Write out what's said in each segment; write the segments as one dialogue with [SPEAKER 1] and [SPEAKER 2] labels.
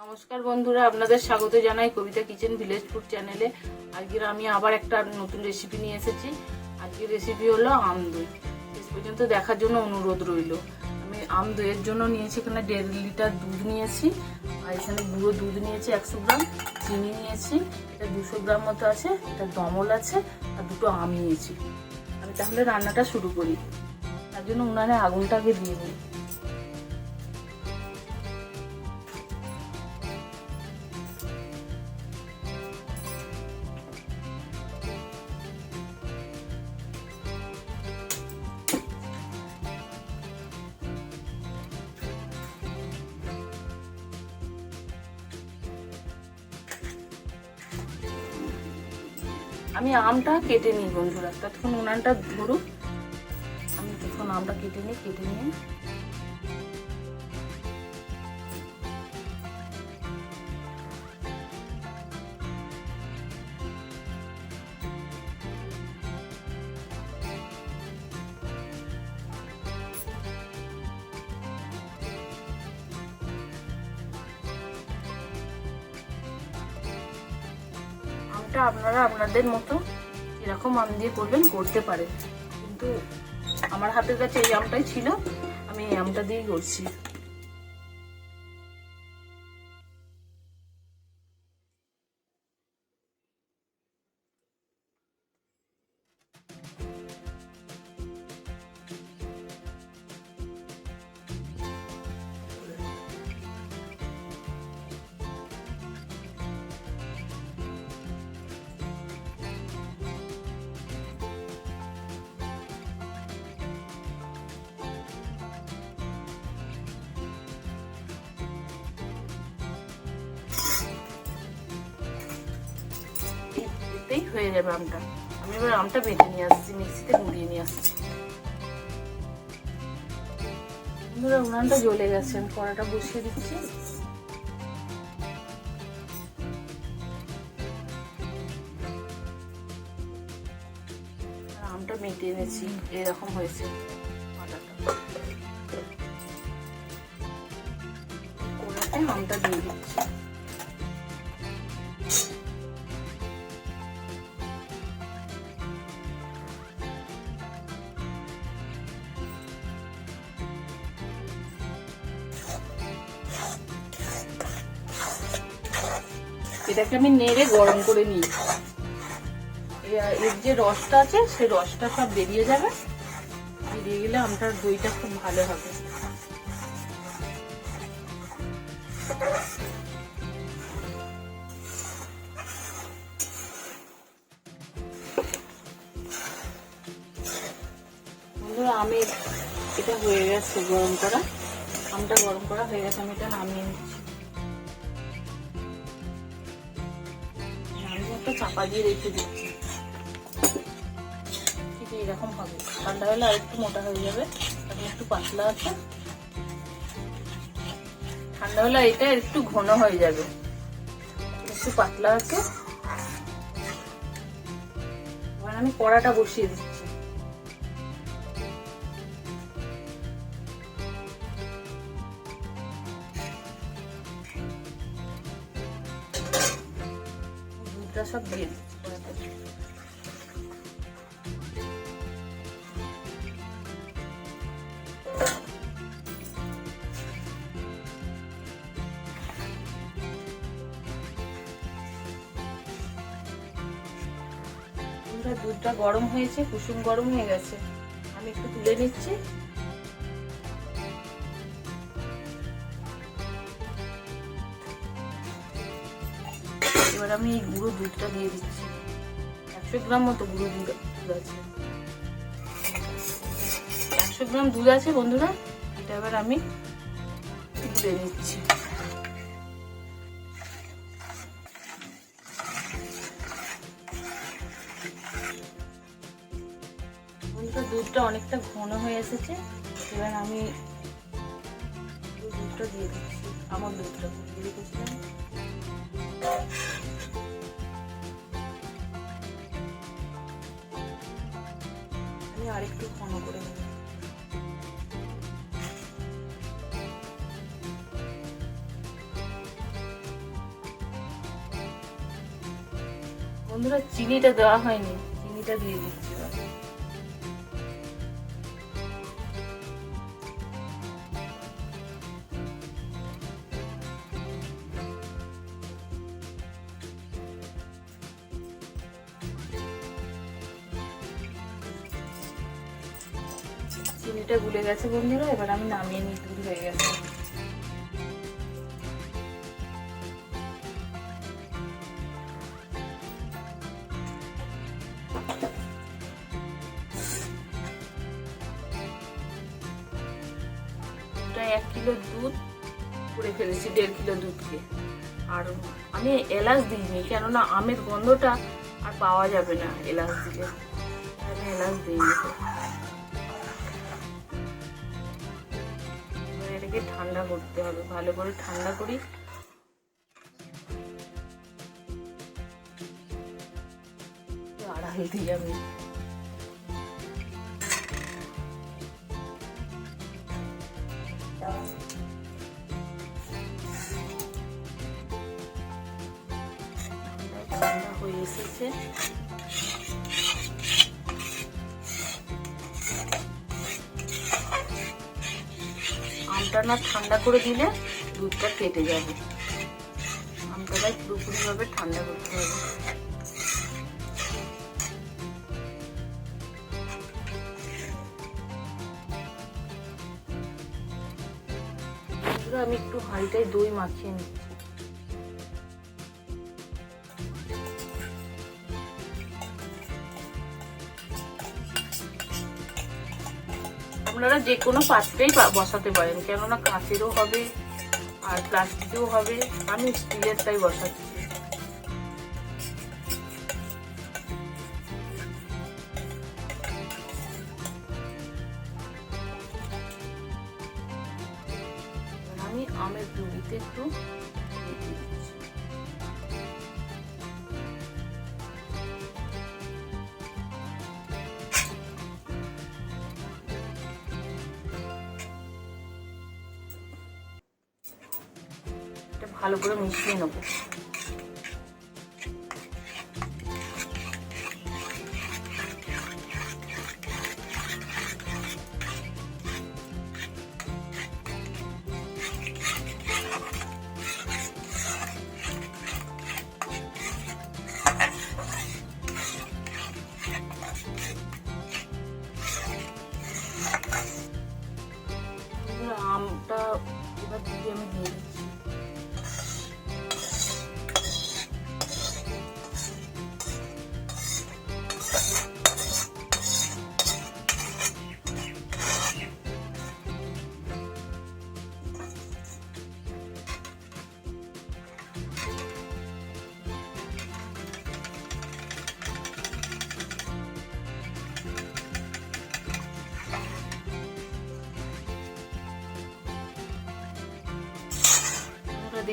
[SPEAKER 1] নমস্কার বন্ধুরা, আপনাদের স্বাগত জানাই কবিতা কিচেন ভিলেজ ফুড চ্যানেলে। আজকের আমি আবার একটা নতুন রেসিপি নিয়ে এসেছি। আজকের রেসিপি হলো আম দই। শেষ পর্যন্ত দেখার জন্য অনুরোধ রইল। আমি আম দইয়ের জন্য নিয়েছি এখানে 1.5 লিটার দুধ নিয়েছি, আর এখানে গুঁড়ো দুধ নিয়েছি 100 গ্রাম, চিনি নিয়েছি এটা 200 গ্রাম মতো আছে, এটা দমল আছে, আর দুটো আম নিয়েছি। আমি তাহলে রান্নাটা শুরু করি। তার জন্য উনানে আগুনটা আগে দিয়ে নিই। আমি আমটা কেটে নিই বন্ধুরা, ততক্ষণ উনানটা ধরুক। আমি তখন আমটা কেটে নিয়ে আমটা আপনারা আপনাদের মতো এরকম আম দিয়ে করবেন, করতে পারেন, কিন্তু আমার হাতের কাছে এই আমটাই ছিল, আমি এই আমটা দিয়েই করছি। হয়ে যাবে আমটা। আমি এবার আমটা বেটে নিয়ে আসছি, মিক্সিতে গুঁড়িয়ে নিয়ে আসছি। বন্ধুরা, উনানটা জ্বলে গেছে, আমি কড়াটা বসিয়ে দিচ্ছি। আমটা মেটে এনেছি, এরকম হয়েছে কড়াতে আমটা দিয়ে দিচ্ছি। এটাকে আমি নেড়ে গরম করে নিই। এর যে রসটা আছে সেই রসটা সব বেরিয়ে যাবে, বেরিয়ে গেলে আমটার দইটা খুব ভালো হবে। বন্ধুরা, আমি এটা হয়ে গেছে গরম করা, আমটা গরম করা হয়ে গেছে, আমি এটা নামিয়ে নিচ্ছি। চাপা দিয়ে রেখে দিচ্ছি, ঠিক এরকম হবে। ঠান্ডা হলে আর একটু মোটা হয়ে যাবে, এখন একটু পাতলা আছে। ঠান্ডা হলে এটা একটু ঘন হয়ে যাবে, একটু পাতলা আছে। এবার আমি কড়াটা বসিয়ে দিচ্ছি। দুধটা সব দিয়ে দিচ্ছি কড়াতে। দুধটা গরম হয়েছে, কুসুম গরম হয়ে গেছে, আমি একটু তুলে নিচ্ছি। এবার আমি এই গুঁড়ো দুধটা দিয়ে দিচ্ছি। 100 গ্রাম মতো গুঁড়ো দুধ আছে, 100 গ্রাম দুধ আছে বন্ধুরা। এটা এবার আমি তুলে নিচ্ছি। দুধটা অনেকটা ঘন হয়ে এসেছে, এবার আমি দুধটা দিয়ে দিচ্ছি। আমার দুধটা দিয়ে রেখেছিলাম, আমি আরেকটু ঘন করে নেব। বন্ধুরা চিনিটা দেওয়া হয়নি, চিনিটা দিয়ে দিচ্ছি এবার। চিনিটা গুলে গেছে বন্ধুরা, এবার আমি নামিয়ে নিই, দুধ হয়ে গেছে। প্রায় 1 কিলো দুধ করে ফেলেছি, 1.5 কিলো দুধকে। আর আমি এলাচ দিইনি, কেননা আমের গন্ধটা আর পাওয়া যাবে না এলাচ দিলে, আমি এলাচ দিইনি। এটাকে ঠান্ডা করতে হবে, ভালো করে ঠান্ডা করি। আড়াই দিই আমি। ঠান্ডা হয়ে এসেছে, আমটা না ঠান্ডা করে দিলে দুধটা কেটে যাবে, আমটাকে পুরোপুরি ভাবে ঠান্ডা করতে হবে। আমি একটু হাঁড়িটায় দই মাখিয়ে নিচ্ছি। আপনারা যে কোনো পাত্রেই বসাতে পারেন, কেননা কাঁচেরও হবে আর প্লাস্টিকেও হবে, আমি স্টিলেরটাই বসাচ্ছি। আমি আমের পিউরিতে একটু ভালো করে মিশিয়ে নেব। আমটা এবার দিয়ে আমি দিয়ে দিচ্ছি।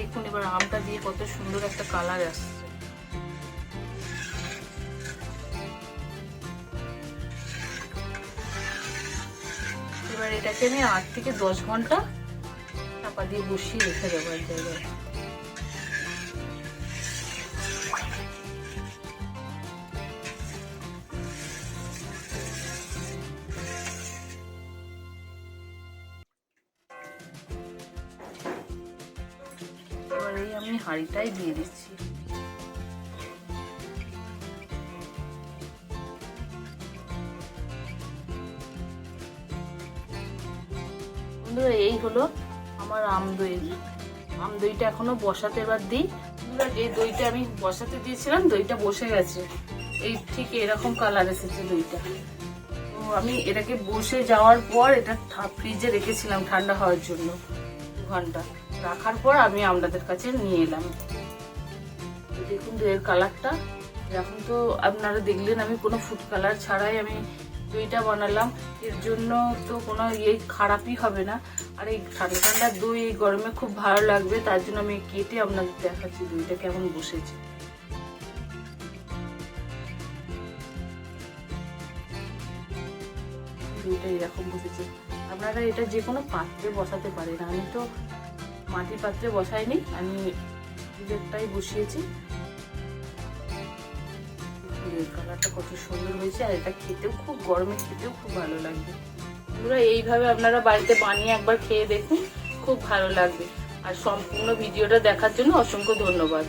[SPEAKER 1] দেখুন এবার আমটা দিয়ে কত সুন্দর একটা কালার আসছে। এবার এটাকে আমি 8 থেকে 10 ঘন্টা চাপা দিয়ে বসিয়ে রেখে দেবো এক জায়গায়। এবার এই আমি হাঁড়িটাই দিয়ে দিচ্ছি। বন্ধুরা এই হলো আমার আম দই। আম দইটা এখনো বসাতে এবার দিই। বন্ধুরা যে দইটা আমি বসাতে দিয়েছিলাম দইটা বসে গেছে, এই ঠিক এরকম কালার এসেছে দইটা। তো আমি এটাকে বসে যাওয়ার পর এটা ফ্রিজে রেখেছিলাম ঠান্ডা হওয়ার জন্য 2 ঘন্টা। রাখার পর আমি আপনাদের কাছে নিয়ে এলাম। দেখুন দইয়ের কালারটা, এখন তো আপনারা দেখলেন আমি কোনো ফুড কালার ছাড়াই আমি দইটা বানালাম। এর জন্য তো কোনো খারাপই হবে না। আর এই ঠান্ডা ঠান্ডা দই এই গরমে খুব ভালো লাগবে, তার জন্য আমি কেটে আপনাদের দেখাচ্ছি দইটা কেমন বসেছে। দইটা এরকম বসেছে। আপনারা এটা যে কোনো পাত্রে বসাতে পারেন, আমি তো মাটির পাত্রে বসাইনি, আমি স্টিলেরটাই বসিয়েছি। দেখুন কালারটা কত সুন্দর হয়েছে, আর এটা খেতেও খুব গরমে খেতেও খুব ভালো লাগবে। বন্ধুরা এইভাবে আপনারা বাড়িতে বানিয়ে একবার খেয়ে দেখুন, খুব ভালো লাগবে। আর সম্পূর্ণ ভিডিওটা দেখার জন্য অসংখ্য ধন্যবাদ।